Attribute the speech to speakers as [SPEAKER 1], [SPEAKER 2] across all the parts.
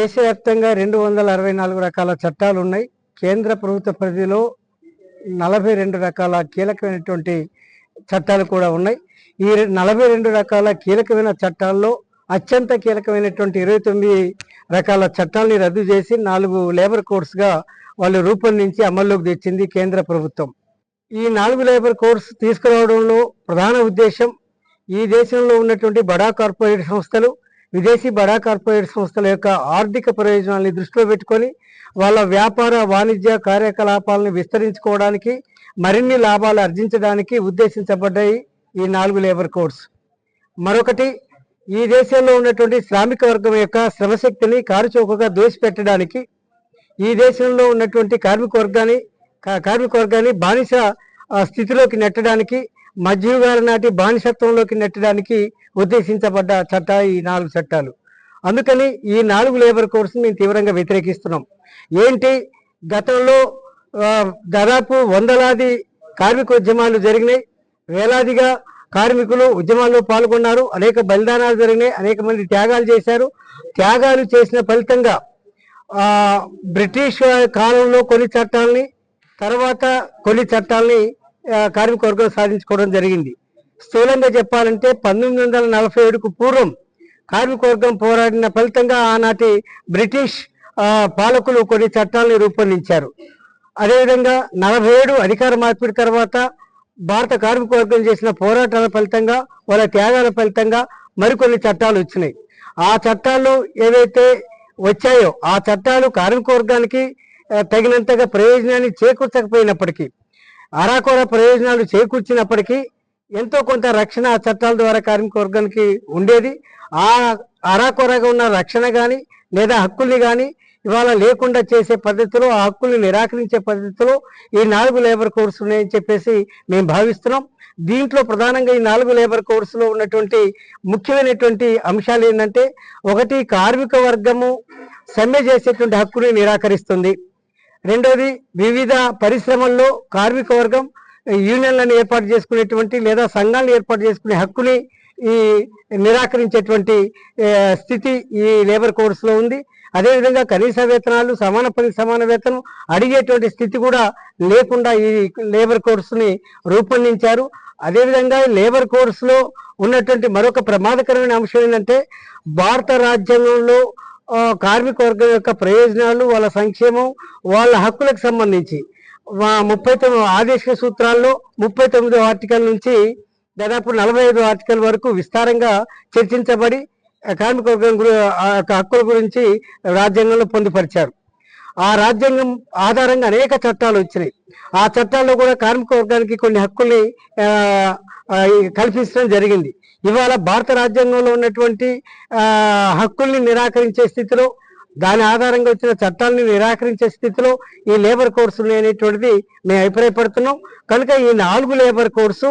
[SPEAKER 1] దేశవ్యాప్తంగా 264 రకాల చట్టాలు ఉన్నాయి. కేంద్ర ప్రభుత్వ పరిధిలో 42 రకాల కీలకమైనటువంటి చట్టాలు కూడా ఉన్నాయి. ఈ 42 రకాల కీలకమైన చట్టాల్లో అత్యంత కీలకమైనటువంటి 29 రకాల చట్టాలని రద్దు చేసి 4 లేబర్ కోడ్స్గా వాళ్ళు రూపొందించి అమల్లోకి తెచ్చింది కేంద్ర ప్రభుత్వం. ఈ 4 లేబర్ కోడ్స్ తీసుకురావడంలో ప్రధాన ఉద్దేశం ఈ దేశంలో ఉన్నటువంటి బడా కార్పొరేట్ సంస్థలు, విదేశీ బడా కార్పొరేట్ సంస్థల యొక్క ఆర్థిక ప్రయోజనాలను దృష్టిలో పెట్టుకొని వాళ్ళ వ్యాపార వాణిజ్య కార్యకలాపాలను విస్తరించుకోవడానికి, మరిన్ని లాభాలు ఆర్జించడానికి ఉద్దేశించబడ్డాయి ఈ 4 లేబర్ కోడ్స్. మరొకటి, ఈ దేశంలో ఉన్నటువంటి శ్రామిక వర్గం యొక్క శ్రమశక్తిని కారుచౌకగా దోసిపెట్టడానికి, ఈ దేశంలో ఉన్నటువంటి కార్మిక వర్గాన్ని బానిస స్థితిలోకి నెట్టడానికి, మధ్యయుగాల నాటి బానిసత్వంలోకి నెట్టడానికి ఉద్దేశించబడ్డ ఈ 4 చట్టాలు. అందుకని ఈ 4 లేబర్ కోడ్స్ మేము తీవ్రంగా వ్యతిరేకిస్తున్నాం. ఏంటి, గతంలో దాదాపు వందలాది కార్మిక ఉద్యమాలు జరిగినాయి, వేలాదిగా కార్మికులు ఉద్యమాల్లో పాల్గొన్నారు, అనేక బలిదానాలు జరిగినాయి, అనేక మంది త్యాగాలు చేశారు. త్యాగాలు చేసిన ఫలితంగా బ్రిటిష్ కాలంలో కొన్ని చట్టాలని, తర్వాత కొన్ని చట్టాలని కార్మిక వర్గం సాధించుకోవడం జరిగింది. స్థూలంగా చెప్పాలంటే 1947కు పూర్వం కార్మిక వర్గం పోరాడిన ఫలితంగా ఆనాటి బ్రిటిష్ పాలకులు కొన్ని చట్టాలను రూపొందించారు. అదేవిధంగా 47 అధికార మార్పిడి తర్వాత భారత కార్మిక వర్గం చేసిన పోరాటాల ఫలితంగా, వాళ్ళ త్యాగాల ఫలితంగా మరికొన్ని చట్టాలు వచ్చినాయి. ఆ చట్టాలు ఏవైతే వచ్చాయో ఆ చట్టాలు కార్మిక వర్గానికి తగినంతగా ప్రయోజనాన్ని చేకూర్చకపోయినప్పటికీ, అరాకొర ప్రయోజనాలు చేకూర్చినప్పటికీ ఎంతో కొంత రక్షణ ఆ చట్టాల ద్వారా కార్మిక వర్గానికి ఉండేది. ఆ అరాకొరగా ఉన్న రక్షణ కానీ లేదా హక్కుల్ని కానీ ఇవాళ లేకుండా చేసే పద్ధతిలో, ఆ హక్కుల్ని నిరాకరించే పద్ధతిలో ఈ 4 లేబర్ కోడ్స్ ఉన్నాయని చెప్పేసి మేము భావిస్తున్నాం. దీంట్లో ప్రధానంగా ఈ 4 లేబర్ కోడ్స్లో ఉన్నటువంటి ముఖ్యమైనటువంటి అంశాలు ఏంటంటే, ఒకటి, కార్మిక వర్గము సమ్మె చేసేటువంటి హక్కుని నిరాకరిస్తుంది. రెండోది, వివిధ పరిశ్రమల్లో కార్మిక వర్గం యూనియన్లను ఏర్పాటు చేసుకునేటువంటి లేదా సంఘాలను ఏర్పాటు చేసుకునే హక్కుని ఈ నిరాకరించేటువంటి స్థితి ఈ లేబర్ కోడ్స్లో ఉంది. అదేవిధంగా కనీస వేతనాలు, సమాన పనికి సమాన వేతనం అడిగేటువంటి స్థితి కూడా లేకుండా ఈ లేబర్ కోడ్స్ని రూపొందించారు. అదేవిధంగా లేబర్ కోడ్స్లో ఉన్నటువంటి మరొక ప్రమాదకరమైన అంశం ఏంటంటే, భారత రాజ్యాంగంలో కార్మిక వర్గం యొక్క ప్రయోజనాలు, వాళ్ళ సంక్షేమం, వాళ్ళ హక్కులకు సంబంధించి 39 ఆదేశిక సూత్రాల్లో 39వ ఆర్టికల్ నుంచి దాదాపు 45వ ఆర్టికల్ వరకు విస్తారంగా చర్చించబడి కార్మిక వర్గం హక్కుల గురించి రాజ్యాంగంలో పొందుపరిచారు. ఆ రాజ్యాంగం ఆధారంగా అనేక చట్టాలు వచ్చినాయి. ఆ చట్టాల్లో కూడా కార్మిక వర్గానికి కొన్ని హక్కుల్ని కల్పించడం జరిగింది. ఇవాళ భారత రాజ్యాంగంలో ఉన్నటువంటి హక్కుల్ని నిరాకరించే స్థితిలో, దాని ఆధారంగా వచ్చిన చట్టాలని నిరాకరించే స్థితిలో ఈ లేబర్ కోడ్స్ అనేటువంటిది మేము అభిప్రాయపడుతున్నాం. కనుక ఈ 4 లేబర్ కోడ్స్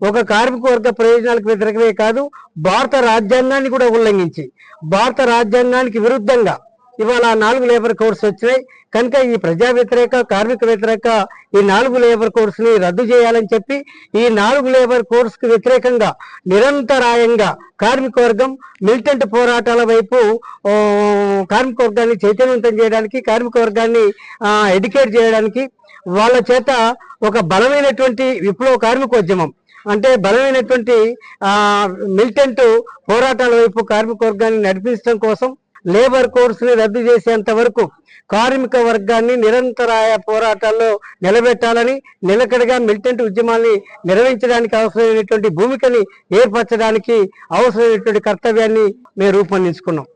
[SPEAKER 1] ఒక కార్మిక వర్గ ప్రయోజనాలకు వ్యతిరేకమే కాదు, భారత రాజ్యాంగాన్ని కూడా ఉల్లంఘించి, భారత రాజ్యాంగానికి విరుద్ధంగా ఇవాళ 4 లేబర్ కోడ్స్ వచ్చినాయి. కనుక ఈ ప్రజా వ్యతిరేక, కార్మిక వ్యతిరేక ఈ 4 లేబర్ కోడ్స్ని రద్దు చేయాలని చెప్పి ఈ 4 లేబర్ కోడ్స్కి వ్యతిరేకంగా నిరంతరాయంగా కార్మిక వర్గం మిలిటెంట్ పోరాటాల వైపు కార్మిక వర్గాన్ని చైతన్యవంతం చేయడానికి, కార్మిక వర్గాన్ని ఎడ్యుకేట్ చేయడానికి, వాళ్ళ చేత ఒక బలమైనటువంటి విప్లవ కార్మికోద్యమం అంటే బలమైనటువంటి మిలిటెంట్ పోరాటాల వైపు కార్మిక వర్గాన్ని నడిపించడం కోసం లేబర్ కోడ్స్ని రద్దు చేసేంత వరకు కార్మిక వర్గాన్ని నిరంతరాయ పోరాటాల్లో నిలబెట్టాలని, నిలకడగా మిలిటెంట్ ఉద్యమాన్ని నిర్వహించడానికి అవసరమైనటువంటి భూమికని ఏర్పరచడానికి అవసరమైనటువంటి కర్తవ్యాన్ని మేము రూపొందించుకున్నాం.